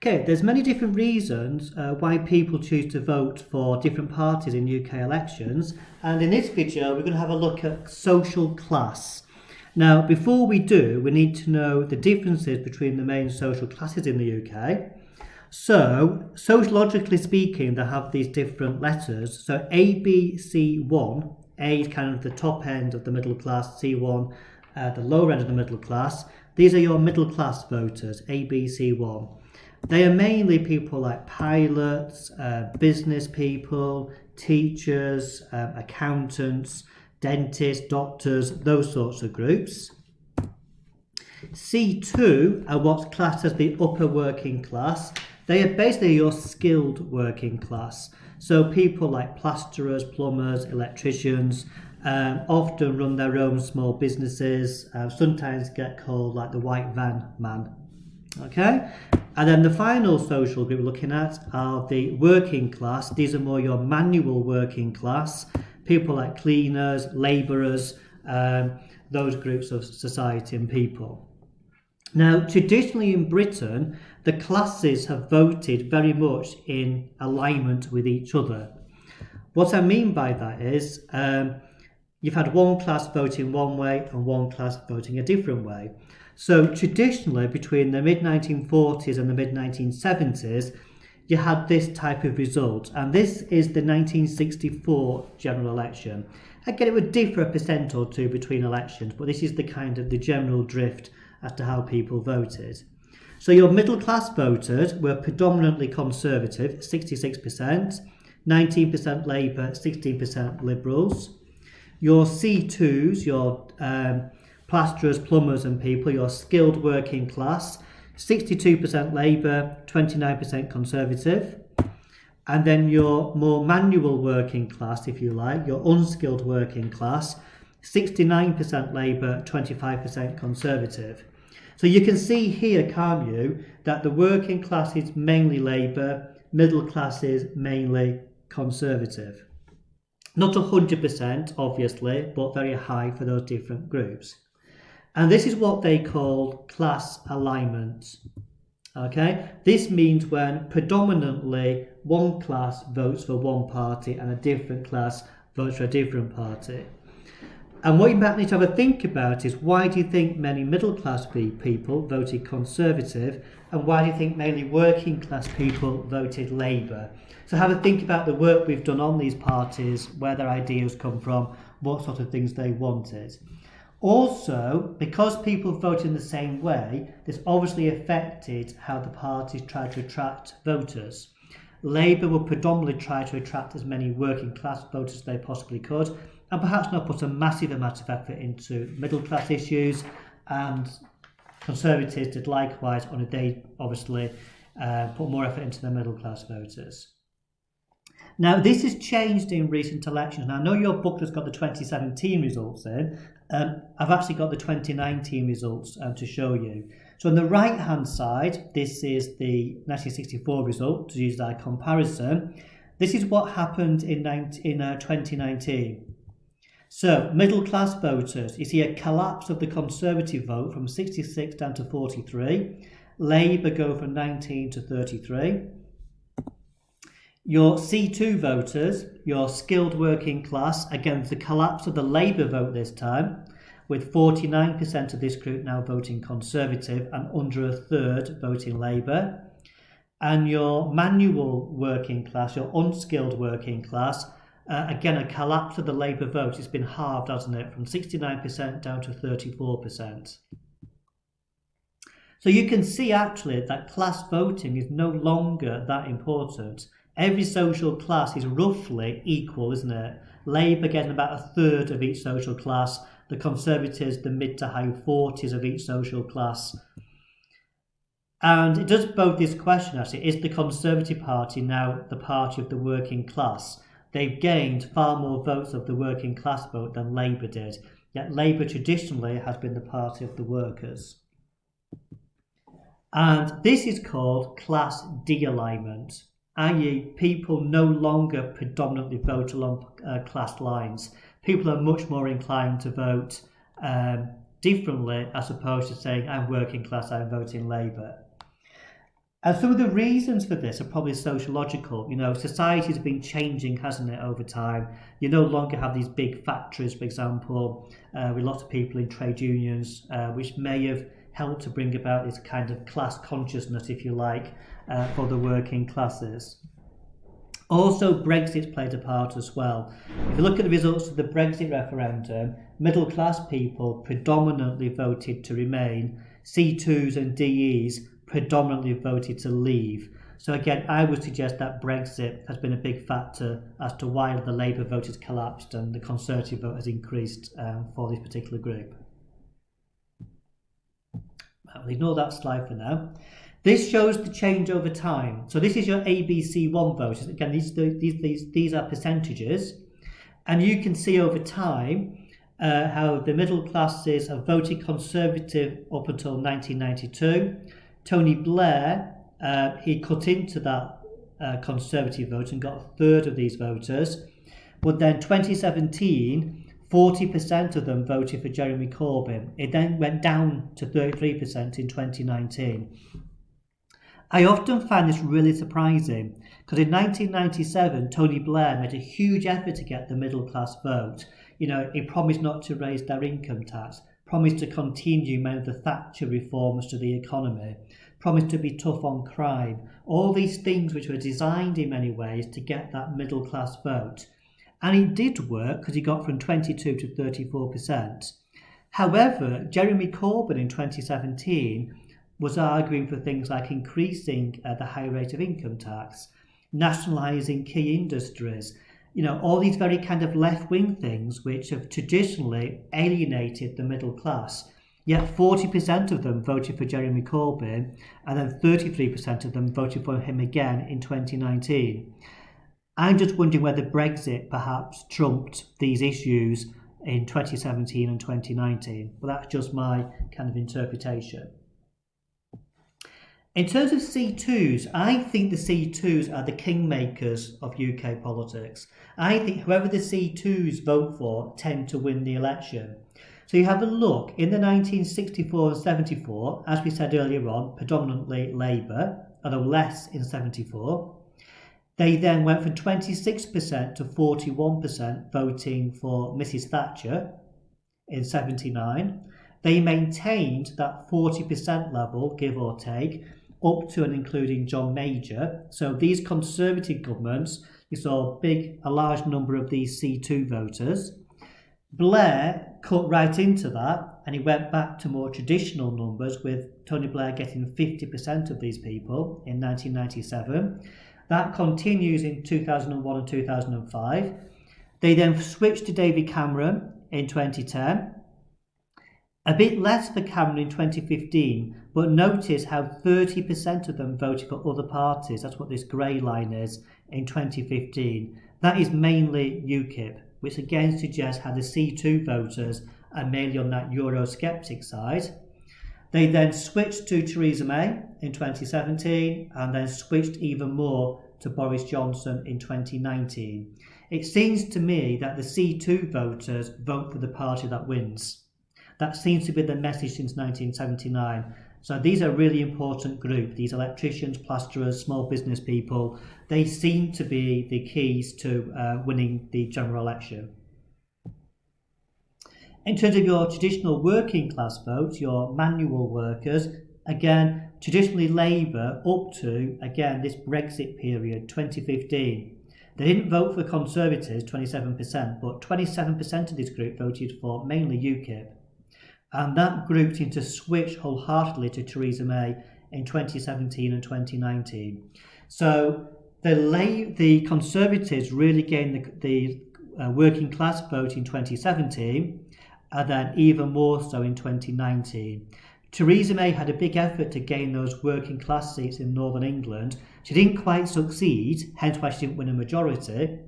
Okay, there's many different reasons why people choose to vote for different parties in UK elections, and in this video we're going to have a look at social class. Now, before we do, we need to know the differences between the main social classes in the UK. So, sociologically speaking, they have these different letters. So ABC1, A is kind of the top end of the middle class, C1 the lower end of the middle class. These are your middle class voters, ABC1. They are mainly people like pilots, business people, teachers, accountants, dentists, doctors, those sorts of groups. C2 are what's classed as the upper working class. They are basically your skilled working class. So people like plasterers, plumbers, electricians often run their own small businesses, sometimes get called like the white van man. Okay? And then the final social group we're looking at are the working class. These are more your manual working class, people like cleaners, labourers, those groups of society and people. Now, traditionally in Britain, the classes have voted very much in alignment with each other. What I mean by that is you've had one class voting one way and one class voting a different way. So traditionally, between the mid-1940s and the mid-1970s, you had this type of result, and this is the 1964 general election. Again, it would differ a percent or two between elections, but this is the kind of the general drift as to how people voted. So your middle class voters were predominantly Conservative, 66%, 19% Labour, 16% Liberals. Your C2s, your plasterers, plumbers and people, your skilled working class, 62% Labour, 29% Conservative. And then your more manual working class, if you like, your unskilled working class, 69% Labour, 25% Conservative. So you can see here, can't you, that the working class is mainly Labour, middle class is mainly Conservative. Not 100%, obviously, but very high for those different groups. And this is what they call class alignment. Okay, this means when predominantly one class votes for one party and a different class votes for a different party. And what you might need to have a think about is, why do you think many middle class people voted Conservative, and why do you think mainly working class people voted Labour? So have a think about the work we've done on these parties, where their ideas come from, what sort of things they wanted. Also, because people vote in the same way, this obviously affected how the parties tried to attract voters. Labour would predominantly try to attract as many working class voters as they possibly could, and perhaps not put a massive amount of effort into middle class issues, and Conservatives did likewise, only they obviously put more effort into their middle class voters. Now, this has changed in recent elections. Now, I know your book has got the 2017 results in. I've actually got the 2019 results to show you. So on the right-hand side, this is the 1964 result, to use that comparison. This is what happened in 2019. So, middle class voters, you see a collapse of the Conservative vote from 66 down to 43. Labour go from 19 to 33. Your C2 voters, your skilled working class, again the collapse of the Labour vote this time, with 49% of this group now voting Conservative and under a third voting Labour. And your manual working class, your unskilled working class, again a collapse of the Labour vote. It's been halved, hasn't it, from 69% down to 34%. So you can see actually that class voting is no longer that important. Every social class is roughly equal, isn't it? Labour getting about a third of each social class, the Conservatives the mid to high 40s of each social class. And it does bode this question actually, is the Conservative Party now the party of the working class? They've gained far more votes of the working class vote than Labour did, yet Labour traditionally has been the party of the workers. And this is called class de-alignment, i.e. people no longer predominantly vote along class lines. People are much more inclined to vote differently, as opposed to saying, I'm working class, I'm voting Labour. And some of the reasons for this are probably sociological. Society's been changing, hasn't it, over time? You no longer have these big factories, for example, with lots of people in trade unions, which may have helped to bring about this kind of class consciousness, if you like, for the working classes. Also, Brexit played a part as well. If you look at the results of the Brexit referendum, middle class people predominantly voted to remain. C2s and DEs predominantly voted to leave. So again, I would suggest that Brexit has been a big factor as to why the Labour vote has collapsed and the Conservative vote has increased for this particular group. I'll ignore that slide for now. This shows the change over time. So this is your ABC1 voters. Again, these are percentages. And you can see over time how the middle classes have voted Conservative up until 1992. Tony Blair, he cut into that Conservative vote and got a third of these voters. But then 2017, 40% of them voted for Jeremy Corbyn. It then went down to 33% in 2019. I often find this really surprising because in 1997, Tony Blair made a huge effort to get the middle class vote. He promised not to raise their income tax, promised to continue many of the Thatcher reforms to the economy, promised to be tough on crime, all these things which were designed in many ways to get that middle class vote. And it did work because he got from 22 to 34%. However, Jeremy Corbyn in 2017 was arguing for things like increasing the high rate of income tax, nationalising key industries, all these very kind of left-wing things which have traditionally alienated the middle class. Yet 40% of them voted for Jeremy Corbyn, and then 33% of them voted for him again in 2019. I'm just wondering whether Brexit perhaps trumped these issues in 2017 and 2019, but that's just my kind of interpretation. In terms of C2s, I think the C2s are the kingmakers of UK politics. I think whoever the C2s vote for tend to win the election. So you have a look, in the 1964 and 74, as we said earlier on, predominantly Labour, although less in 74. They then went from 26% to 41% voting for Mrs Thatcher in 79. They maintained that 40% level, give or take, up to and including John Major. So these Conservative governments, you saw a large number of these C2 voters. Blair cut right into that and he went back to more traditional numbers, with Tony Blair getting 50% of these people in 1997. That continues in 2001 and 2005. They then switched to David Cameron in 2010. A bit less for Cameron in 2015, but notice how 30% of them voted for other parties. That's what this grey line is in 2015. That is mainly UKIP, which again suggests how the C2 voters are mainly on that Eurosceptic side. They then switched to Theresa May in 2017 and then switched even more to Boris Johnson in 2019. It seems to me that the C2 voters vote for the party that wins. That seems to be the message since 1979. So these are a really important group. These electricians, plasterers, small business people, they seem to be the keys to winning the general election. In terms of your traditional working class vote, your manual workers, again, traditionally Labour up to, again, this Brexit period, 2015. They didn't vote for Conservatives, 27%, but 27% of this group voted for mainly UKIP. And that group seemed to switch wholeheartedly to Theresa May in 2017 and 2019. So the Conservatives really gained the working class vote in 2017, and then even more so in 2019. Theresa May had a big effort to gain those working class seats in Northern England. She didn't quite succeed, hence why she didn't win a majority.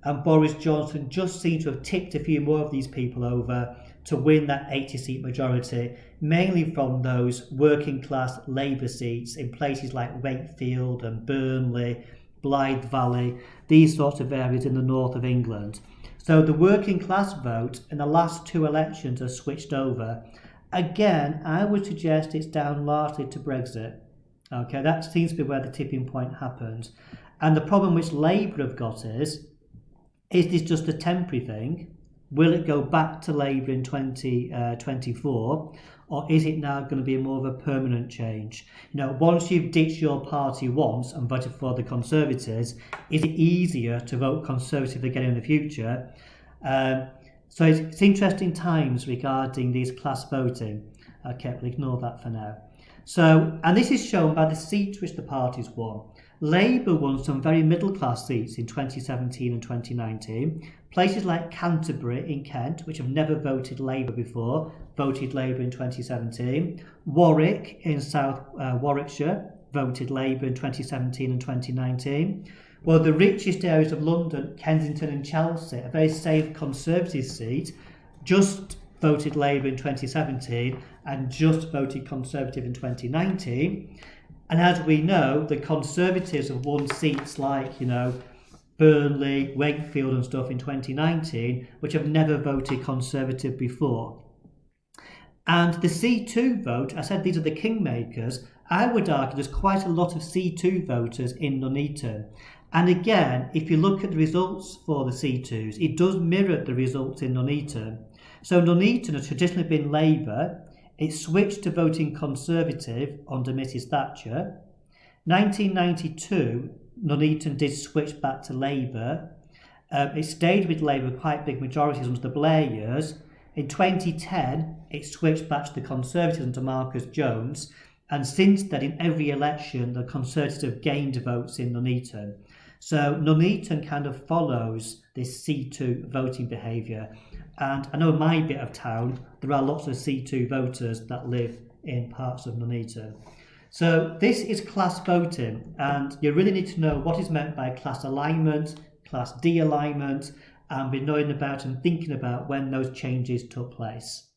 And Boris Johnson just seemed to have tipped a few more of these people over to win that 80-seat majority, mainly from those working class Labour seats in places like Wakefield and Burnley, Blythe Valley, these sorts of areas in the north of England. So the working class vote in the last two elections has switched over. Again, I would suggest it's down largely to Brexit. Okay, that seems to be where the tipping point happens. And the problem which Labour have got is this just a temporary thing? Will it go back to Labour in 2024? Or is it now going to be more of a permanent change? Once you've ditched your party once and voted for the Conservatives, is it easier to vote Conservative again in the future? So it's interesting times regarding these class voting. Okay, we'll ignore that for now. So, and this is shown by the seats which the parties won. Labour won some very middle class seats in 2017 and 2019. Places like Canterbury in Kent, which have never voted Labour before, voted Labour in 2017. Warwick in South Warwickshire voted Labour in 2017 and 2019. Well, the richest areas of London, Kensington and Chelsea, a very safe Conservative seat, just voted Labour in 2017 and just voted Conservative in 2019. And as we know, the Conservatives have won seats like, Burnley, Wakefield and stuff in 2019, which have never voted Conservative before. And the C2 vote, I said these are the kingmakers. I would argue there's quite a lot of C2 voters in Nuneaton. And again, if you look at the results for the C2s, it does mirror the results in Nuneaton. So Nuneaton has traditionally been Labour. It switched to voting Conservative under Mrs Thatcher. 1992, Nuneaton did switch back to Labour. It stayed with Labour quite big majorities under the Blair years. In 2010, it switched back to the Conservatives under Marcus Jones. And since then, in every election, the Conservatives have gained votes in Nuneaton. So Nuneaton kind of follows this C2 voting behaviour. And I know in my bit of town, there are lots of C2 voters that live in parts of Nuneaton. So this is class voting, and you really need to know what is meant by class alignment, class de-alignment, and be knowing about and thinking about when those changes took place.